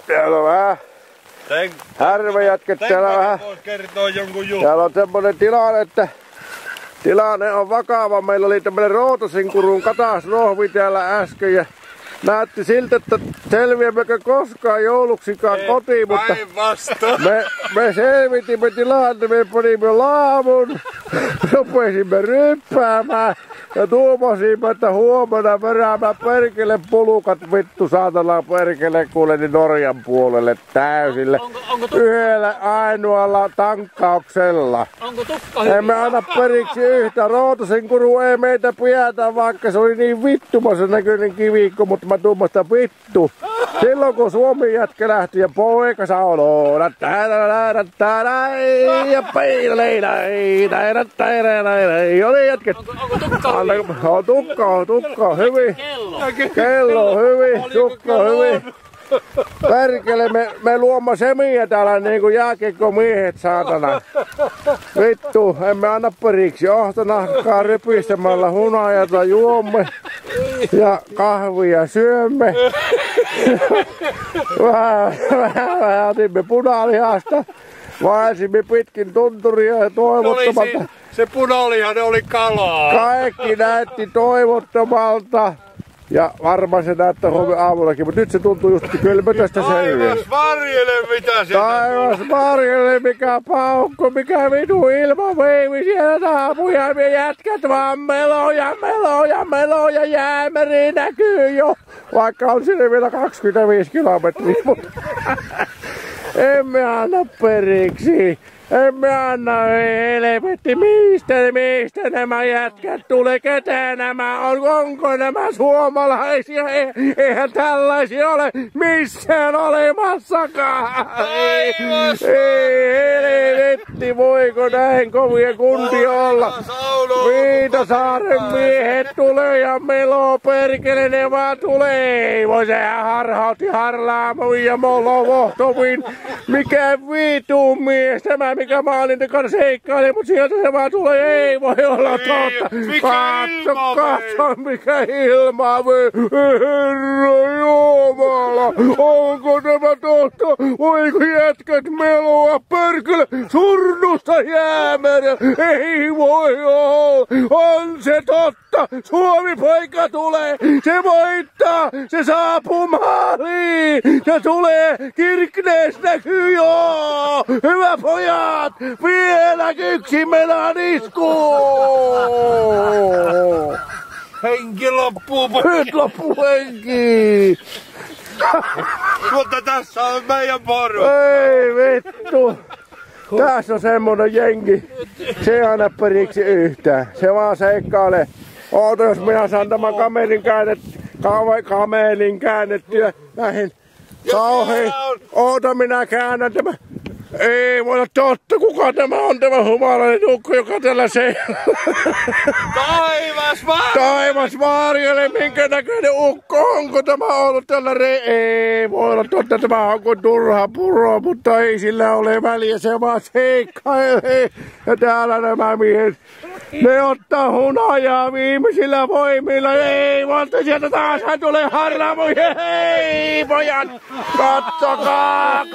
Täällä on vähän härvejätket täällä vähän. Täällä on semmonen tilanne, että tilanne on vakava. Meillä oli tämmönen rootosinkurun katastrofi täällä äsken ja näytti siltä, että selviämmekö koskaan jouluksikaan kotiin, mutta me selvitimme tilanne, me panimme laamun, rupesimme ryppäämään ja tuumasimme, että huomenna veräämään perkele pulukat vittu saatana perkele kuuleni Norjan puolelle täysille. Yhdellä ainoalla tankkauksella. Emme anna periksi yhtä. Rootosenkuru ei meitä pidätä, vaikka se oli niin vittumassa näköinen kivikko, mutta mä tuumasta vittu. Silloin kun Suomi jätkä lähti ja poika saunoo, oli jätket. Tukka on hyvin. Kello on hyvin. Tukka on hyvin. Perkele, me luomme semiä täällä niinku jääkiekkomiehet saatana. Vittu, emme anna periksi. Ohtonahkaa rypistämällä hunajata juomme ja kahvia syömme. Vähän otimme punalihasta. Vaelsimme pitkin tunturia ja toivottomalta. Se punalihan oli kalaa. Kaikki näytti toivottomalta. Ja varmaan se näyttää huomenna aamullakin, mutta nyt se tuntuu just kylmötöstä selviä. Taivas varjele mitä sieltä Taivas varjele mikä paukko, mikä vitu ilmaveivi siellä taapuja. Me jätkät vaan meloja jäämeri näkyy jo. Vaikka on sinne vielä 25 kilometriä, mutta emme anna periksi. Emme anna helvetti, mistä nämä jätkät tulee, ketä nämä on, onko nämä suomalaisia, eihän tällaisia ole missään olemassakaan. Ei helvetti, voiko näin kovia kuntia olla. Viitasaaren miehet tulee ja meloo perkele, ne vaan tulee. Ei voi sehän harhautti harlaamuin ja molovohtovin. Mikä vitu mies tämä, mikä maalinten kanssa seikkailee, mutta sieltä se vaan tulee, ei voi olla totta. Katso, mikä ilma, herra jumala, onko tämä totta? Voiko jätkät meloa perkele, surnusta jäämerä, ei voi olla, on se totta, Suomi-poika tulee, se voittaa, se saapuu maaliin, se tulee, Kirknees näkyy joo, hyvä pojat! Vielä yksi meidän iskuun! Henki loppuu. Nyt loppuu henki! Mutta tässä on meidän poru. Ei vittu! Tässä on semmonen jengi. Se ei anna periksi yhtään. Se vaan seikkailee. Oota jos minä saan tämän kamelin käännettyä näihin kauhein. Oota minä käännän tämän. Ei voi olla totta, kuka tämä on tämä humalainen ukko, joka tällä seilaa. Taivas varjele, minkä näköinen ukko, onko tämä ollut tällä ei voi olla totta, tämä on kuin turha puro, mutta ei sillä ole väliä, se vaan seikkailee. Ja täällä nämä miehet, ne ottaa hunajaa viimeisillä voimilla, ei voi, sieltä taas hän tulee harlaamoihin, hei pojat, katsokaa.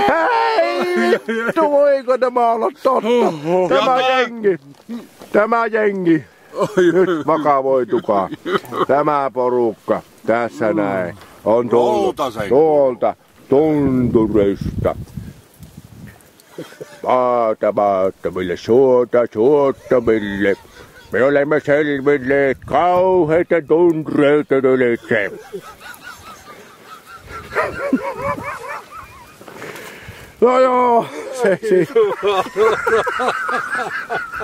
Hei vittu, voiko tämä olla totta? Tämä jengi. Nyt vakavoitukaa. Tämä porukka, tässä näin, on tullut tuolta tunturista. Maatamille, suottamille. Me olemme selvinneet kauheita tuntureita ylitse. No joo, se